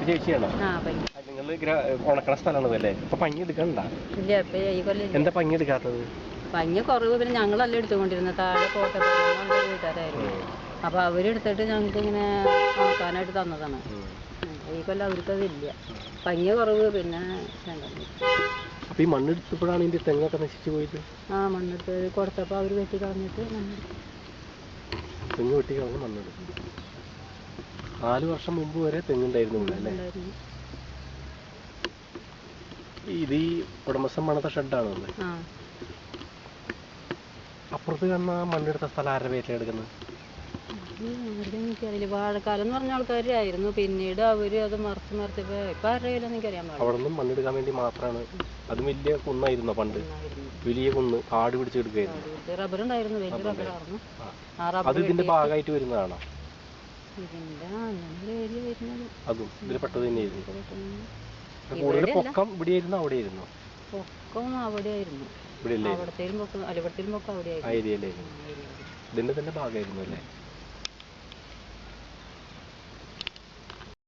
ചേച്ചിയാണോ? നിങ്ങൾ ഉണക്കണ സ്ഥലമാണ് അല്ലേ? അപ്പൊ പഞ്ഞി എടുക്കണ്ട? എന്താ പഞ്ഞി എടുക്കാത്തത്? പഞ്ഞി കുറവ് പിന്നെ ഞങ്ങളല്ല എടുത്തുകൊണ്ടിരുന്നത്, താഴെ കോട്ടപ്പുറത്തെ വീട്ടുകാരായിരുന്നു. അപ്പൊ അവരെടുത്തിട്ട് ഞങ്ങൾക്ക് ഇങ്ങനെ ഉണക്കാനായിട്ട് തന്നതാണ്. ഈ കൊല്ലം അവർക്കതില്ല, പഞ്ഞി കുറവ്. പിന്നെ അപ്പൊ ഈ മണ്ണെടുത്തപ്പോഴാണ് ഇതിന്റെ തെങ്ങൊക്കെ നശിച്ചു പോയത്? മണ്ണെടുത്ത് കൊടുത്തപ്പോ അവര് വെട്ടി കളഞ്ഞിട്ട് തെങ്ങ് വെട്ടി കളഞ്ഞ് മണ്ണെടുത്തു. 4 വർഷം മുമ്പ് വരെ തെങ്ങുണ്ടായിരുന്നു അല്ലേ? ഇത് ഈ ഉടമസ്ഥൻ പണിത ഷെഡാണോ? അപ്പുറത്ത് കാണുന്ന മണ്ണെടുത്ത സ്ഥലം ആരുടെ പേരിലാണ് എടുക്കുന്നത്? എനിക്കറിയില്ല. വാഴക്കാലം എന്ന് പറഞ്ഞ ആൾക്കാരായിരുന്നു, പിന്നീട് അവര് അത് മറിച്ചപ്പോ ഇപ്പൊ ആരുടെ കയ്യിലെന്ന് എനിക്കറിയാൻ പാടില്ല. അവിടെ നിന്നും മണ്ണെടുക്കാൻ വേണ്ടി മാത്രമാണ്. അത് വലിയ കുന്നായിരുന്നോ പണ്ട്? വലിയ കുന്ന് കാട് പിടിച്ചെടുക്കായിരുന്നു. റബ്ബർ ഉണ്ടായിരുന്നു, വലിയ റബ്ബറായിരുന്നു. അത് ഇതിന്റെ ഭാഗമായിട്ട് വരുന്നതാണോ? അതും ഇതിൽ പെട്ടത് തന്നെയായിരുന്നു. കൂടുതൽ പൊക്കം ഇവിടെയായിരുന്നു അവിടെയായിരുന്നു? പൊക്കം അവിടെയായിരുന്നു. ഇതിന്റെ തന്നെ ഭാഗമായിരുന്നു അല്ലേ?